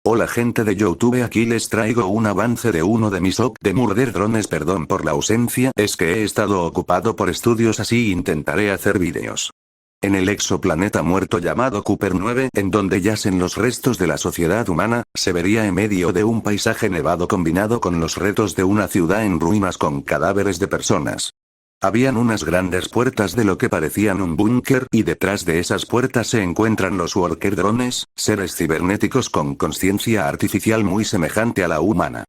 Hola gente de YouTube, aquí les traigo un avance de uno de mis de Murder Drones. Perdón por la ausencia, es que he estado ocupado por estudios, así intentaré hacer vídeos. En el exoplaneta muerto llamado Cooper 9, en donde yacen los restos de la sociedad humana, se vería en medio de un paisaje nevado combinado con los restos de una ciudad en ruinas con cadáveres de personas. Habían unas grandes puertas de lo que parecían un búnker, y detrás de esas puertas se encuentran los Worker Drones, seres cibernéticos con conciencia artificial muy semejante a la humana.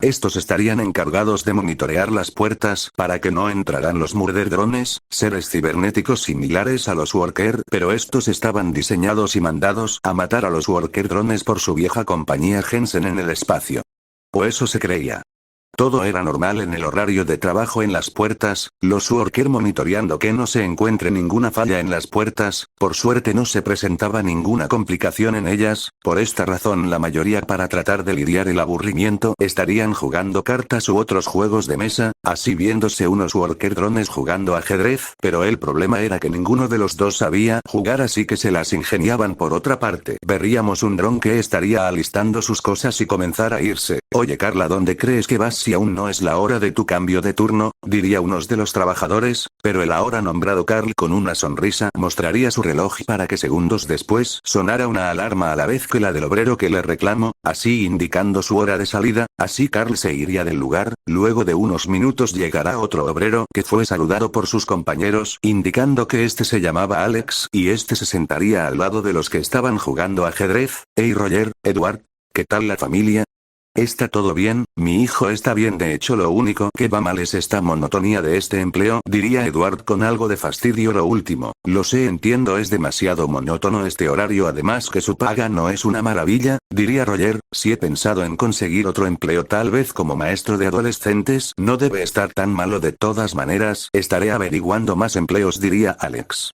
Estos estarían encargados de monitorear las puertas para que no entraran los Murder Drones, seres cibernéticos similares a los Worker, pero estos estaban diseñados y mandados a matar a los Worker Drones por su vieja compañía Jensen en el espacio. O eso se creía. Todo era normal en el horario de trabajo en las puertas, los Worker monitoreando que no se encuentre ninguna falla en las puertas. Por suerte no se presentaba ninguna complicación en ellas. Por esta razón la mayoría, para tratar de lidiar el aburrimiento, estarían jugando cartas u otros juegos de mesa, así viéndose unos Worker Drones jugando ajedrez, pero el problema era que ninguno de los dos sabía jugar, así que se las ingeniaban. Por otra parte, veríamos un dron que estaría alistando sus cosas y comenzar a irse. Oye Carla, ¿dónde crees que vas si aún no es la hora de tu cambio de turno? Diría unos de los trabajadores, pero el ahora nombrado Carl con una sonrisa mostraría su reloj para que segundos después sonara una alarma a la vez que la del obrero que le reclamó, así indicando su hora de salida. Así Carl se iría del lugar. Luego de unos minutos llegará otro obrero que fue saludado por sus compañeros, indicando que este se llamaba Alex, y este se sentaría al lado de los que estaban jugando ajedrez. Hey Roger, Edward, ¿qué tal la familia? Está todo bien, mi hijo está bien, de hecho lo único que va mal es esta monotonía de este empleo, diría Edward con algo de fastidio. Lo último, lo sé, entiendo, es demasiado monótono este horario, además que su paga no es una maravilla, diría Roger. Si he pensado en conseguir otro empleo, tal vez como maestro de adolescentes, no debe estar tan malo. De todas maneras, estaré averiguando más empleos, diría Alex.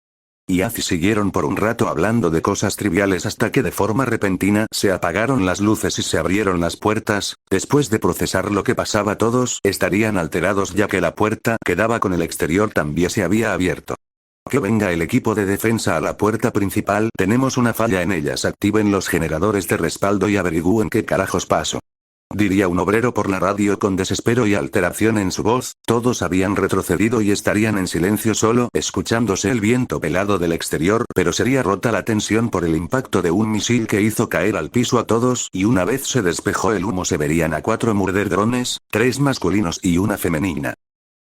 Y así siguieron por un rato hablando de cosas triviales hasta que de forma repentina se apagaron las luces y se abrieron las puertas. Después de procesar lo que pasaba, todos estarían alterados ya que la puerta que daba con el exterior también se había abierto. Que venga el equipo de defensa a la puerta principal, tenemos una falla en ellas, activen los generadores de respaldo y averigüen qué carajos pasó, diría un obrero por la radio con desespero y alteración en su voz. Todos habían retrocedido y estarían en silencio, solo escuchándose el viento pelado del exterior, pero sería rota la tensión por el impacto de un misil que hizo caer al piso a todos, y una vez se despejó el humo se verían a 4 Murder Drones, 3 masculinos y una femenina.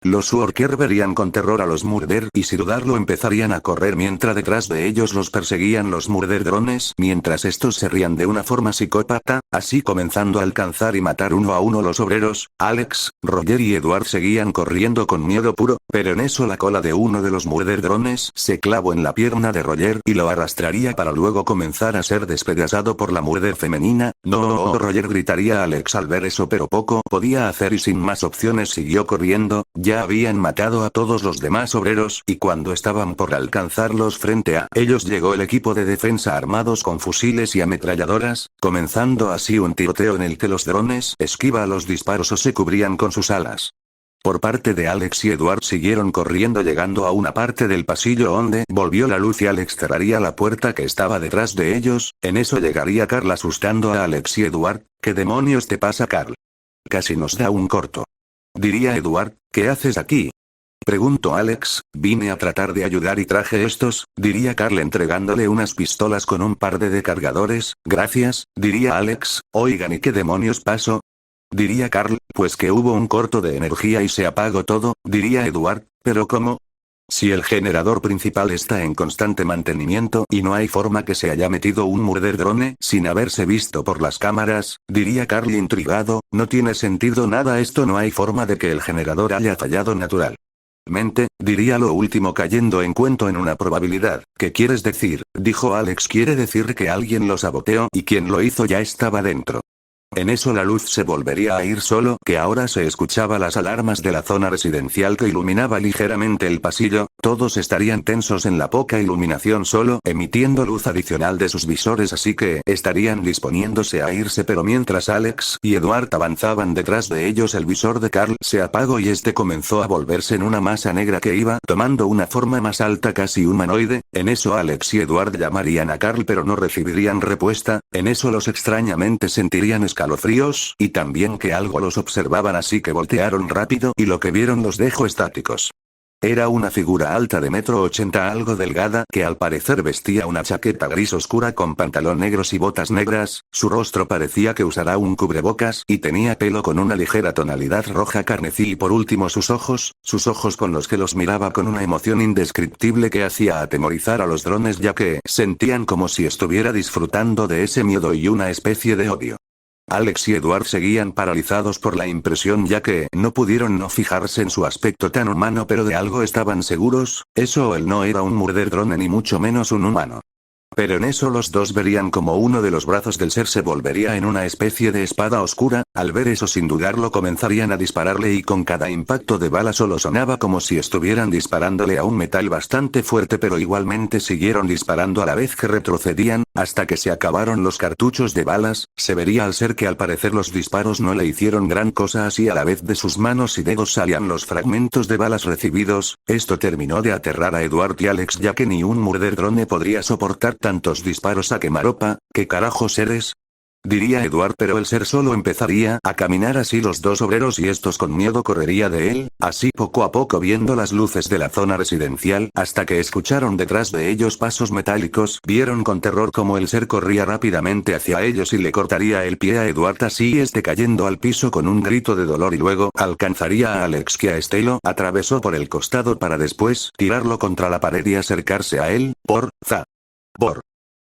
Los Worker verían con terror a los Murder y sin dudarlo empezarían a correr mientras detrás de ellos los perseguían los Murder Drones, mientras estos se rían de una forma psicópata, así comenzando a alcanzar y matar uno a uno los obreros. Alex, Roger y Edward seguían corriendo con miedo puro, pero en eso la cola de uno de los Murder Drones se clavó en la pierna de Roger y lo arrastraría para luego comenzar a ser despedazado por la Murder femenina. No, Roger, gritaría Alex al ver eso, pero poco podía hacer y sin más opciones siguió corriendo. Ya habían matado a todos los demás obreros, y cuando estaban por alcanzarlos frente a ellos llegó el equipo de defensa armados con fusiles y ametralladoras, comenzando así un tiroteo en el que los drones esquivaban los disparos o se cubrían con sus alas. Por parte de Alex y Edward siguieron corriendo, llegando a una parte del pasillo donde volvió la luz y Alex cerraría la puerta que estaba detrás de ellos. En eso llegaría Carl asustando a Alex y Edward. ¿Qué demonios te pasa, Carl? Casi nos da un corto, diría Edward. ¿Qué haces aquí? Preguntó Alex. Vine a tratar de ayudar y traje estos, diría Carl entregándole unas pistolas con un par de cargadores. Gracias, diría Alex. Oigan, ¿y qué demonios pasó? Diría Carl. Pues que hubo un corto de energía y se apagó todo, diría Edward. ¿Pero cómo? Si el generador principal está en constante mantenimiento y no hay forma que se haya metido un Murder Drone sin haberse visto por las cámaras, diría Carl intrigado. No tiene sentido nada esto, no hay forma de que el generador haya fallado naturalmente, diría lo último cayendo en cuento en una probabilidad. ¿Qué quieres decir? Dijo Alex. Quiere decir que alguien lo saboteó y quien lo hizo ya estaba dentro. En eso la luz se volvería a ir solo que ahora se escuchaba las alarmas de la zona residencial que iluminaba ligeramente el pasillo, todos estarían tensos en la poca iluminación solo emitiendo luz adicional de sus visores así que estarían disponiéndose a irse pero mientras Alex y Edward avanzaban detrás de ellos el visor de Carl se apagó y este comenzó a volverse en una masa negra que iba tomando una forma más alta casi humanoide, en eso Alex y Edward llamarían a Carl pero no recibirían respuesta, en eso los extrañamente sentirían escalofríos, y también que algo los observaban así que voltearon rápido y lo que vieron los dejó estáticos. Era una figura alta de 1,80 m algo delgada que al parecer vestía una chaqueta gris oscura con pantalón negros y botas negras, su rostro parecía que usara un cubrebocas y tenía pelo con una ligera tonalidad roja carmesí y por último sus ojos con los que los miraba con una emoción indescriptible que hacía atemorizar a los drones ya que sentían como si estuviera disfrutando de ese miedo y una especie de odio. Alex y Edward seguían paralizados por la impresión ya que no pudieron no fijarse en su aspecto tan humano pero de algo estaban seguros, eso o él no era un murder drone ni mucho menos un humano. Pero en eso los dos verían como uno de los brazos del ser se volvería en una especie de espada oscura, al ver eso sin dudarlo comenzarían a dispararle y con cada impacto de bala solo sonaba como si estuvieran disparándole a un metal bastante fuerte pero igualmente siguieron disparando a la vez que retrocedían, hasta que se acabaron los cartuchos de balas, se vería al ser que al parecer los disparos no le hicieron gran cosa así a la vez de sus manos y dedos salían los fragmentos de balas recibidos, esto terminó de aterrar a Edward y Alex ya que ni un murder drone podría soportar tantos disparos a quemarropa, ¿qué carajos eres? Diría Edward pero el ser solo empezaría a caminar así los dos obreros y estos con miedo correría de él, así poco a poco viendo las luces de la zona residencial hasta que escucharon detrás de ellos pasos metálicos, vieron con terror como el ser corría rápidamente hacia ellos y le cortaría el pie a Edward así este cayendo al piso con un grito de dolor y luego alcanzaría a Alex que a este lo atravesó por el costado para después tirarlo contra la pared y acercarse a él, por favor.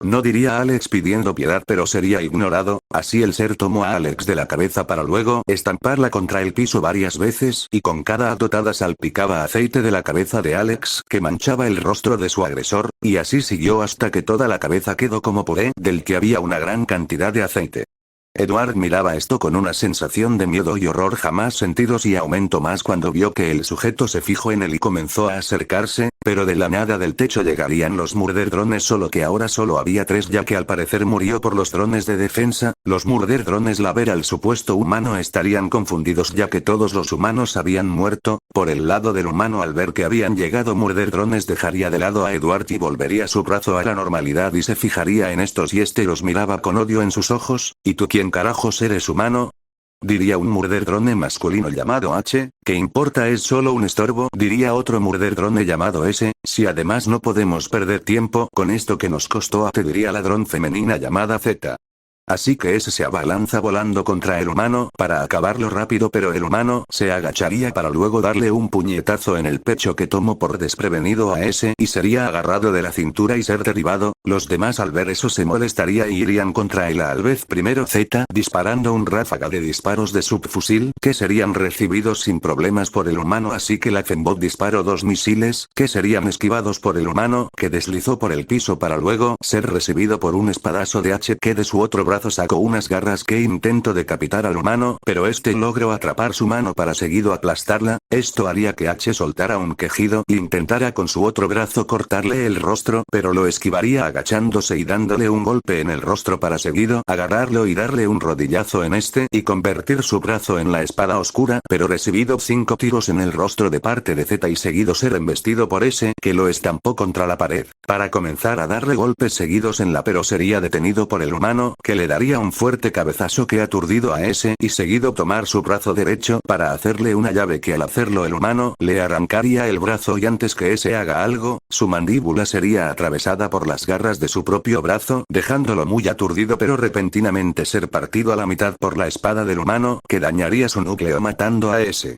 No diría Alex pidiendo piedad pero sería ignorado, así el ser tomó a Alex de la cabeza para luego estamparla contra el piso varias veces y con cada atotada salpicaba aceite de la cabeza de Alex que manchaba el rostro de su agresor, y así siguió hasta que toda la cabeza quedó como puré del que había una gran cantidad de aceite. Edward miraba esto con una sensación de miedo y horror jamás sentidos y aumentó más cuando vio que el sujeto se fijó en él y comenzó a acercarse, pero de la nada del techo llegarían los murder drones solo que ahora solo había 3 ya que al parecer murió por los drones de defensa, los murder drones la ver al supuesto humano estarían confundidos ya que todos los humanos habían muerto, por el lado del humano al ver que habían llegado murder drones dejaría de lado a Edward y volvería su brazo a la normalidad y se fijaría en estos y este los miraba con odio en sus ojos, ¿y tú quién carajos eres humano? Diría un murder drone masculino llamado H, ¿qué importa es solo un estorbo? Diría otro murder drone llamado S, si además no podemos perder tiempo con esto que nos costó a te diría la dron femenina llamada Z. Así que ese se abalanza volando contra el humano para acabarlo rápido pero el humano se agacharía para luego darle un puñetazo en el pecho que tomó por desprevenido a ese y sería agarrado de la cintura y ser derribado, los demás al ver eso se molestaría y irían contra él al vez primero Z disparando un ráfaga de disparos de subfusil que serían recibidos sin problemas por el humano así que la Fembot disparó 2 misiles que serían esquivados por el humano que deslizó por el piso para luego ser recibido por un espadazo de H que de su otro brazo sacó unas garras que intentó decapitar al humano, pero este logró atrapar su mano para seguido aplastarla, esto haría que H soltara un quejido e intentara con su otro brazo cortarle el rostro, pero lo esquivaría agachándose y dándole un golpe en el rostro para seguido agarrarlo y darle un rodillazo en este y convertir su brazo en la espada oscura, pero recibido 5 tiros en el rostro de parte de Z y seguido ser embestido por ese que lo estampó contra la pared, para comenzar a darle golpes seguidos en la pero sería detenido por el humano que le daría un fuerte cabezazo que aturdido a ese y seguido tomar su brazo derecho para hacerle una llave que al hacerlo el humano le arrancaría el brazo y antes que ese haga algo, su mandíbula sería atravesada por las garras de su propio brazo dejándolo muy aturdido pero repentinamente ser partido a la mitad por la espada del humano que dañaría su núcleo matando a ese.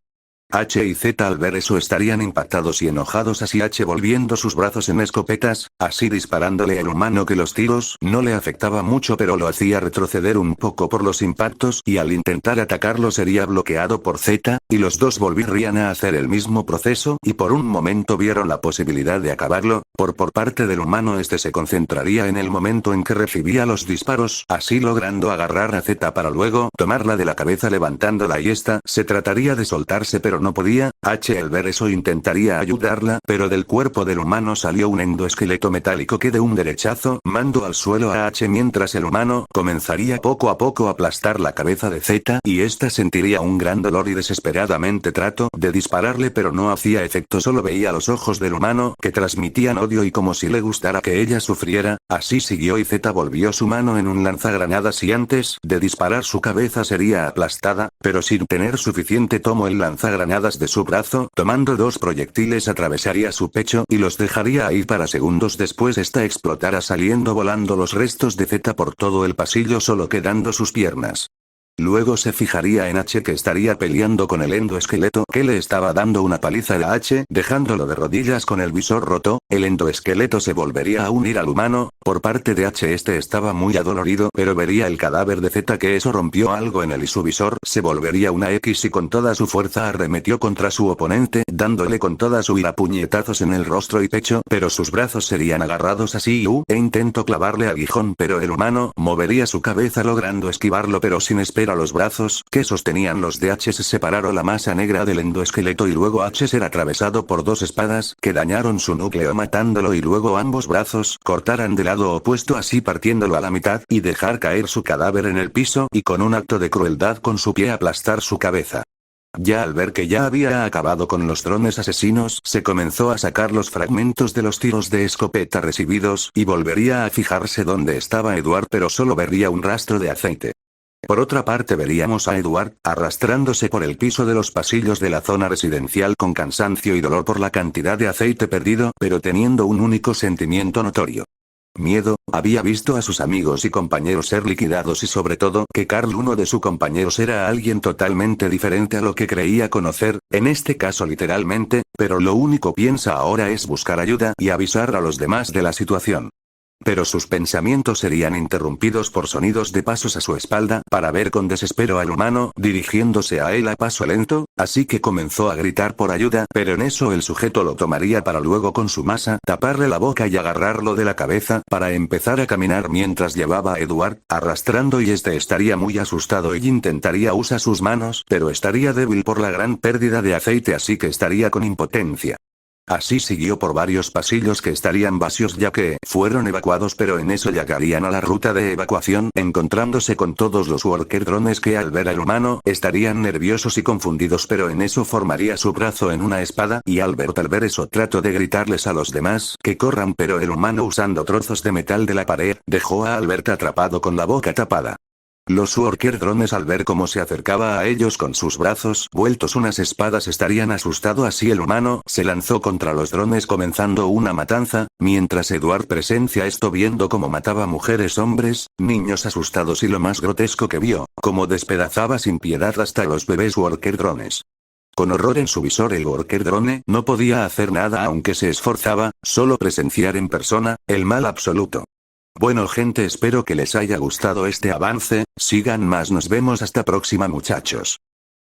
H y Z al ver eso estarían impactados y enojados, así H volviendo sus brazos en escopetas, así disparándole al humano, que los tiros no le afectaba mucho pero lo hacía retroceder un poco por los impactos, y al intentar atacarlo sería bloqueado por Z, y los dos volverían a hacer el mismo proceso, y por un momento vieron la posibilidad de acabarlo. Por parte del humano, este se concentraría en el momento en que recibía los disparos, así logrando agarrar a Z para luego tomarla de la cabeza levantándola, y esta se trataría de soltarse pero no podía. H al ver eso intentaría ayudarla, pero del cuerpo del humano salió un endoesqueleto metálico que de un derechazo mandó al suelo a H, mientras el humano comenzaría poco a poco a aplastar la cabeza de Z, y esta sentiría un gran dolor y desesperadamente trató de dispararle pero no hacía efecto, solo veía los ojos del humano que transmitían odio y como si le gustara que ella sufriera. Así siguió y Z volvió su mano en un lanzagranadas y antes de disparar su cabeza sería aplastada, pero sin tener suficiente tomó el lanzagranadas de su brazo, tomando 2 proyectiles atravesaría su pecho y los dejaría ahí para segundos después esta explotara saliendo volando los restos de Z por todo el pasillo, solo quedando sus piernas. Luego se fijaría en H, que estaría peleando con el endoesqueleto que le estaba dando una paliza a H, dejándolo de rodillas con el visor roto. El endoesqueleto se volvería a unir al humano. Por parte de H, este estaba muy adolorido, pero vería el cadáver de Z, que eso rompió algo en él y su visor se volvería una X, y con toda su fuerza arremetió contra su oponente, dándole con toda su ira puñetazos en el rostro y pecho, pero sus brazos serían agarrados así e intentó clavarle aguijón, pero el humano movería su cabeza logrando esquivarlo, pero sin esperar. Los brazos que sostenían los de H se separaron la masa negra del endoesqueleto y luego H ser atravesado por 2 espadas que dañaron su núcleo matándolo, y luego ambos brazos cortaran del lado opuesto, así partiéndolo a la mitad y dejar caer su cadáver en el piso y con un acto de crueldad con su pie aplastar su cabeza. Ya al ver que ya había acabado con los drones asesinos, se comenzó a sacar los fragmentos de los tiros de escopeta recibidos y volvería a fijarse dónde estaba Edward, pero solo vería un rastro de aceite. Por otra parte veríamos a Edward arrastrándose por el piso de los pasillos de la zona residencial con cansancio y dolor por la cantidad de aceite perdido, pero teniendo un único sentimiento notorio: miedo. Había visto a sus amigos y compañeros ser liquidados y sobre todo que Carl, uno de sus compañeros, era alguien totalmente diferente a lo que creía conocer, en este caso literalmente, pero lo único piensa ahora es buscar ayuda y avisar a los demás de la situación. Pero sus pensamientos serían interrumpidos por sonidos de pasos a su espalda, para ver con desespero al humano dirigiéndose a él a paso lento, así que comenzó a gritar por ayuda, pero en eso el sujeto lo tomaría para luego con su masa taparle la boca y agarrarlo de la cabeza para empezar a caminar mientras llevaba a Edward arrastrando, y este estaría muy asustado y intentaría usar sus manos, pero estaría débil por la gran pérdida de aceite, así que estaría con impotencia. Así siguió por varios pasillos que estarían vacíos ya que fueron evacuados, pero en eso llegarían a la ruta de evacuación, encontrándose con todos los worker drones que al ver al humano estarían nerviosos y confundidos, pero en eso formaría su brazo en una espada, y Albert al ver eso trató de gritarles a los demás que corran, pero el humano, usando trozos de metal de la pared, dejó a Albert atrapado con la boca tapada. Los worker drones al ver cómo se acercaba a ellos con sus brazos vueltos unas espadas estarían asustados, así el humano se lanzó contra los drones comenzando una matanza, mientras Edward presencia esto viendo cómo mataba mujeres, hombres, niños asustados y lo más grotesco que vio, cómo despedazaba sin piedad hasta los bebés worker drones. Con horror en su visor, el worker drone no podía hacer nada aunque se esforzaba, solo presenciar en persona el mal absoluto. Bueno gente, espero que les haya gustado este avance, sigan más, nos vemos hasta próxima muchachos.